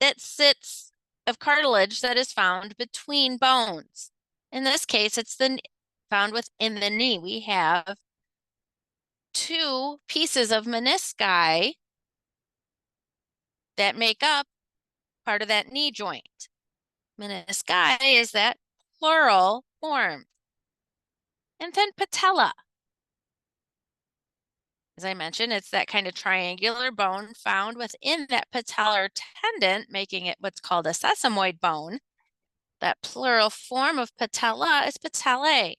that sits of cartilage that is found between bones. In this case, it's found within the knee. We have 2 pieces of menisci that make up part of that knee joint. Menisci is that plural form. And then patella. As I mentioned, it's that kind of triangular bone found within that patellar tendon, making it what's called a sesamoid bone. That plural form of patella is patellae.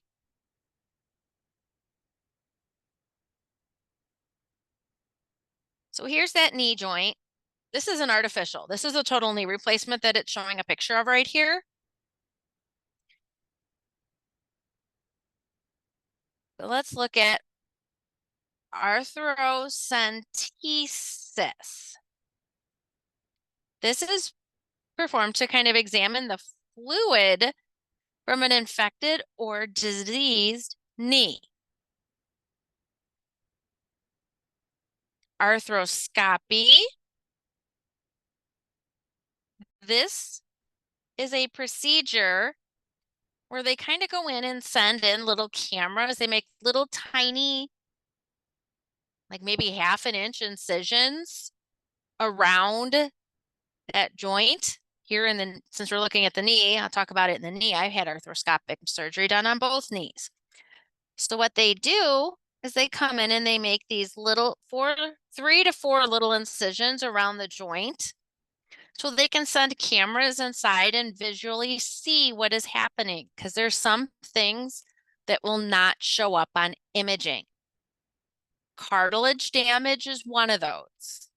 So here's that knee joint. This is an artificial. This is a total knee replacement that it's showing a picture of right here. So let's look at arthrocentesis. This is performed to kind of examine the fluid from an infected or diseased knee. Arthroscopy. This is a procedure where they kind of go in and send in little cameras. They make little tiny, like maybe 1/2 inch incisions around that joint. Here since we're looking at the knee, I'll talk about it in the knee. I've had arthroscopic surgery done on both knees. So what they do is they come in and they make these little 3 to 4 little incisions around the joint so they can send cameras inside and visually see what is happening because there's some things that will not show up on imaging. Cartilage damage is one of those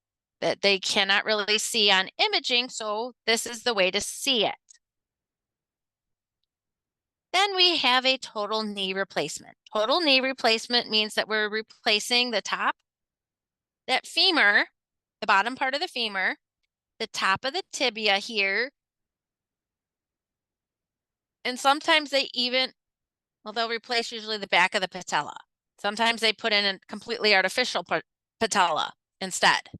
that they cannot really see on imaging, so this is the way to see it. Then we have a total knee replacement. Total knee replacement means that we're replacing the top, that femur, the bottom part of the femur, the top of the tibia here, and sometimes they'll replace usually the back of the patella. Sometimes they put in a completely artificial patella instead.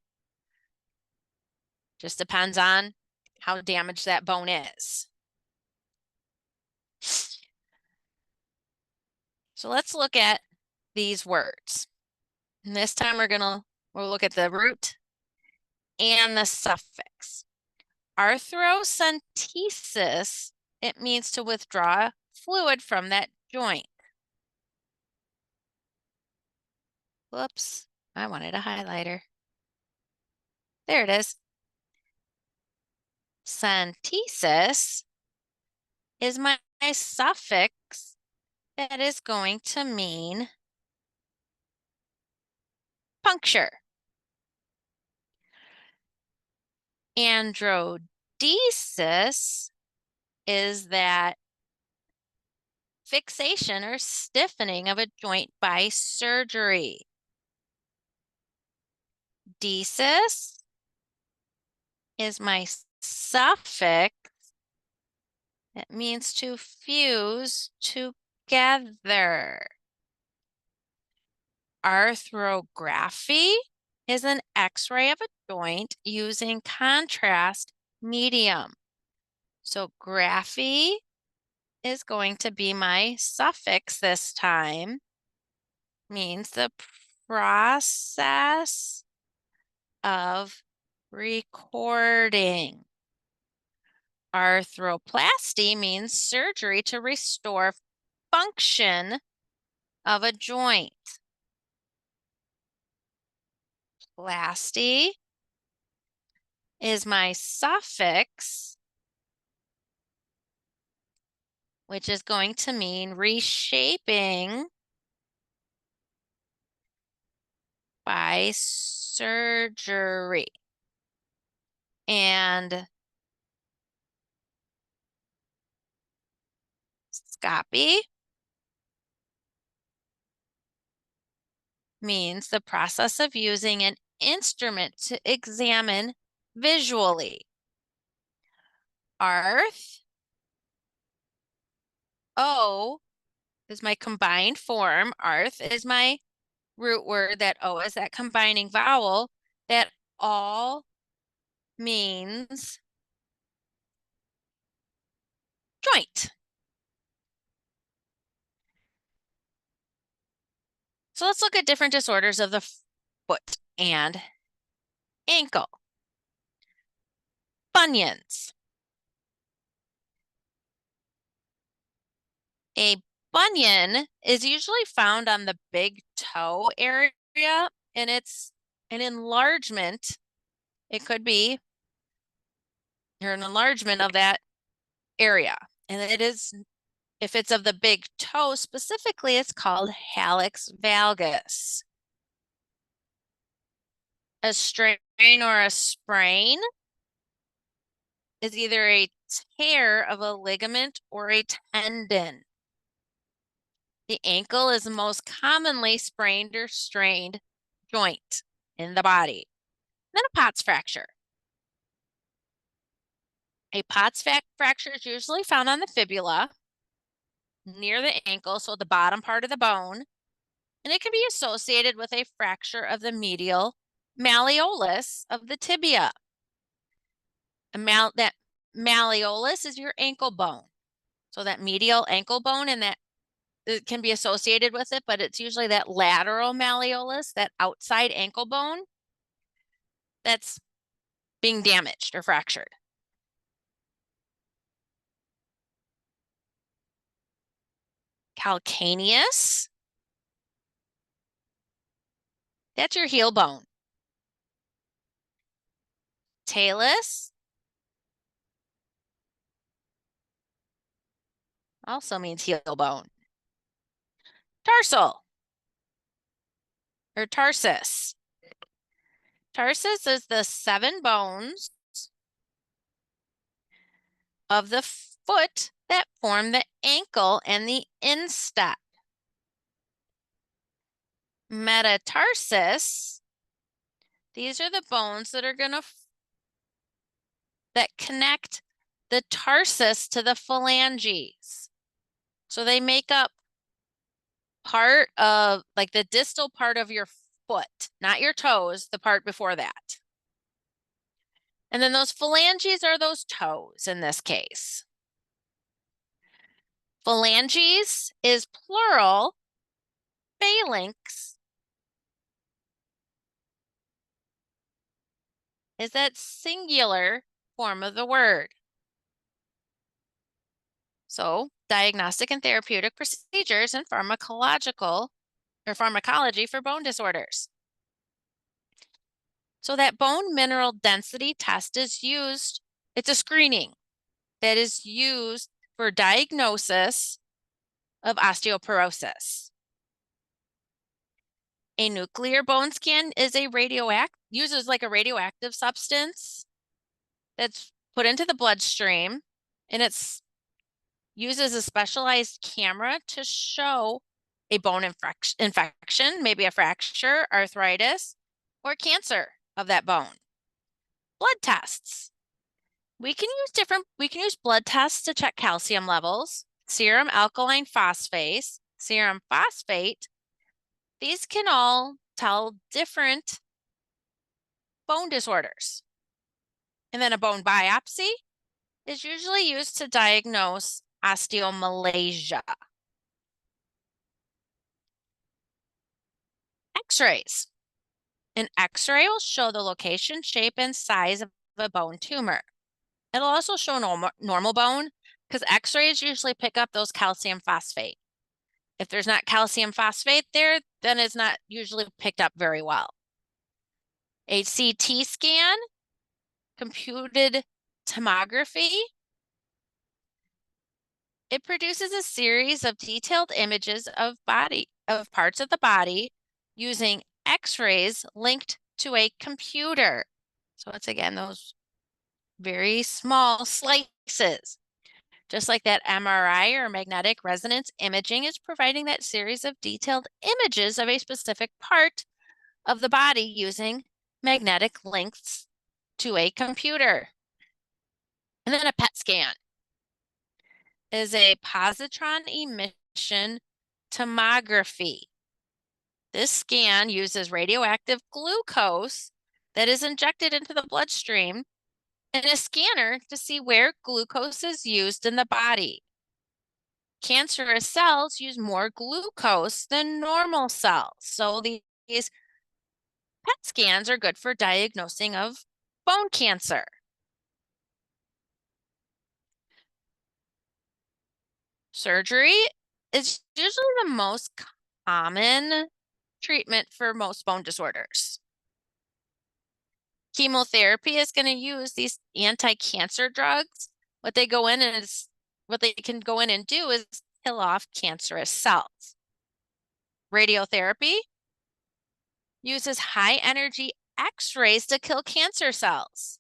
Just depends on how damaged that bone is. So let's look at these words. And this time we'll look at the root and the suffix. Arthrocentesis, it means to withdraw fluid from that joint. Whoops, I wanted a highlighter. There it is. Centesis is my suffix that is going to mean puncture. Androdesis is that fixation or stiffening of a joint by surgery. Desis is my suffix. It means to fuse together. Arthrography is an X-ray of a joint using contrast medium. So graphy is going to be my suffix this time. Means the process of recording. Arthroplasty means surgery to restore function of a joint. Plasty is my suffix, which is going to mean reshaping by surgery. And scopy means the process of using an instrument to examine visually. Arth, O is my combined form. Arth is my root word. That O is that combining vowel. That all means joint. So let's look at different disorders of the foot and ankle. Bunions. A bunion is usually found on the big toe area, and it's an enlargement. It could be an enlargement of that area. And it is, if it's of the big toe specifically, it's called hallux valgus. A strain or a sprain is either a tear of a ligament or a tendon. The ankle is the most commonly sprained or strained joint in the body. Then a Pott's fracture. A Pott's fracture is usually found on the fibula, near the ankle, so the bottom part of the bone, and it can be associated with a fracture of the medial malleolus of the tibia. That malleolus is your ankle bone. So that medial ankle bone, and that it can be associated with it, but it's usually that lateral malleolus, that outside ankle bone, that's being damaged or fractured. Calcaneus, that's your heel bone. Talus also means heel bone. Tarsal or tarsus. Tarsus is the 7 bones of the foot that form the ankle and the instep. Metatarsus, these are the bones that are that connect the tarsus to the phalanges. So they make up part of, like, the distal part of your foot, not your toes, the part before that. And then those phalanges are those toes in this case. Phalanges is plural. Phalanx is that singular form of the word. So diagnostic and therapeutic procedures and pharmacological or pharmacology for bone disorders. So that bone mineral density test is used, it's a screening that is used for diagnosis of osteoporosis. A nuclear bone scan is uses like a radioactive substance that's put into the bloodstream, and it's uses a specialized camera to show a bone infection, maybe a fracture, arthritis, or cancer of that bone. Blood tests. We can use blood tests to check calcium levels, serum alkaline phosphatase, serum phosphate. These can all tell different bone disorders. And then a bone biopsy is usually used to diagnose osteomalacia. X-rays. An X-ray will show the location, shape, and size of a bone tumor. It'll also show normal bone because X-rays usually pick up those calcium phosphate. If there's not calcium phosphate there, then it's not usually picked up very well. A CT scan, computed tomography, it produces a series of detailed images of parts of the body using X-rays linked to a computer. So it's again those very small slices. Just like that MRI or magnetic resonance imaging is providing that series of detailed images of a specific part of the body using magnetic links to a computer. And then a PET scan is a positron emission tomography. This scan uses radioactive glucose that is injected into the bloodstream in a scanner to see where glucose is used in the body. Cancerous cells use more glucose than normal cells. So these PET scans are good for diagnosing of bone cancer. Surgery is usually the most common treatment for most bone disorders. Chemotherapy is going to use these anti-cancer drugs. What they can go in and do is kill off cancerous cells. Radiotherapy uses high energy X-rays to kill cancer cells.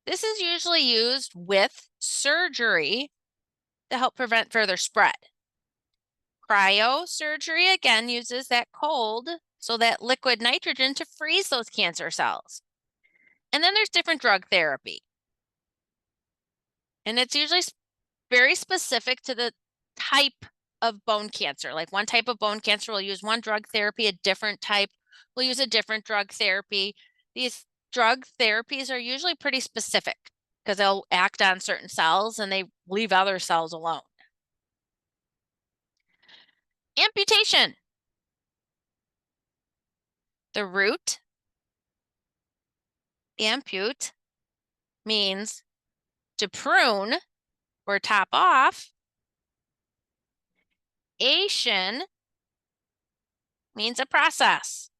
This is usually used with surgery to help prevent further spread. Cryosurgery again uses that cold, so that liquid nitrogen to freeze those cancer cells. And then there's different drug therapy. And it's usually very specific to the type of bone cancer. Like one type of bone cancer will use one drug therapy, a different type will use a different drug therapy. These drug therapies are usually pretty specific because they'll act on certain cells and they leave other cells alone. Amputation. The root, ampute, means to prune or top off. Ation means a process.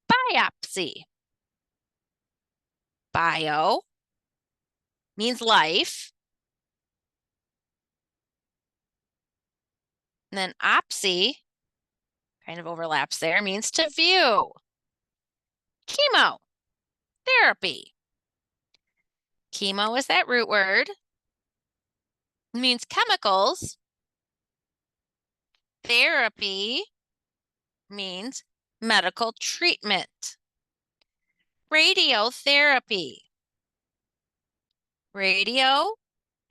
Biopsy. Bio means life. And then opsy, kind of overlaps there, means to view. Chemo, therapy. Chemo is that root word. It means chemicals. Therapy means medical treatment. Radiotherapy. Radio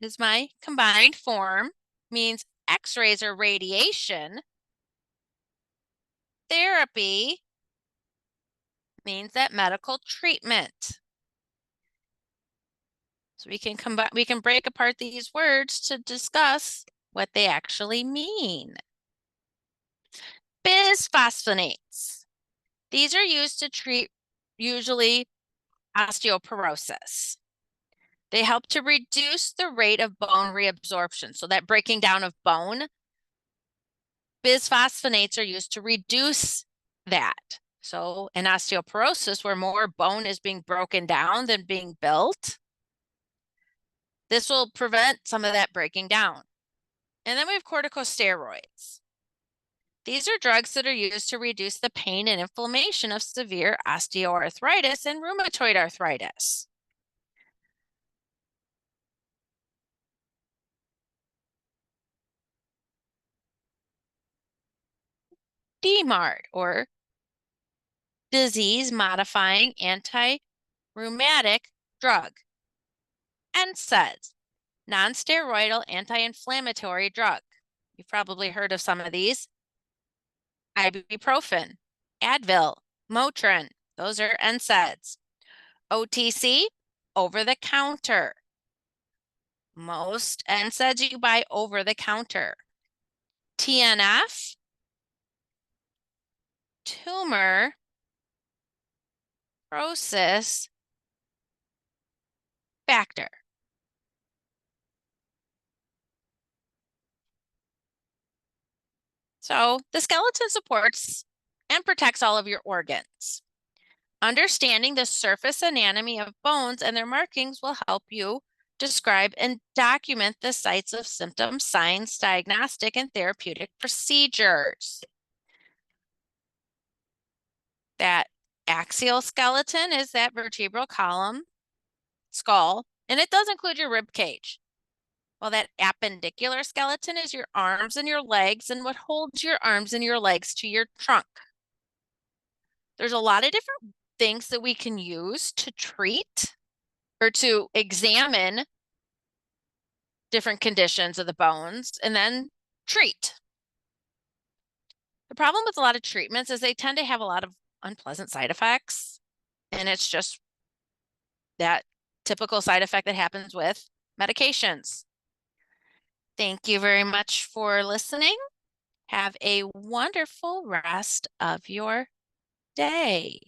is my combined form, means X-rays or radiation. Therapy means that medical treatment. So we can break apart these words to discuss what they actually mean. Bisphosphonates. These are used to treat usually osteoporosis. They help to reduce the rate of bone reabsorption. So that breaking down of bone, bisphosphonates are used to reduce that. So in osteoporosis, where more bone is being broken down than being built, this will prevent some of that breaking down. And then we have corticosteroids. These are drugs that are used to reduce the pain and inflammation of severe osteoarthritis and rheumatoid arthritis. DMARD, or disease-modifying anti-rheumatic drug. NSAIDs, non-steroidal anti-inflammatory drug. You've probably heard of some of these. Ibuprofen, Advil, Motrin, those are NSAIDs. OTC, over the counter. Most NSAIDs you buy over the counter. TNF, tumor necrosis factor. So the skeleton supports and protects all of your organs. Understanding the surface anatomy of bones and their markings will help you describe and document the sites of symptoms, signs, diagnostic, and therapeutic procedures. That axial skeleton is that vertebral column, skull, and it does include your rib cage. While that appendicular skeleton is your arms and your legs and what holds your arms and your legs to your trunk. There's a lot of different things that we can use to treat or to examine different conditions of the bones and then treat. The problem with a lot of treatments is they tend to have a lot of unpleasant side effects, and it's just that typical side effect that happens with medications. Thank you very much for listening. Have a wonderful rest of your day.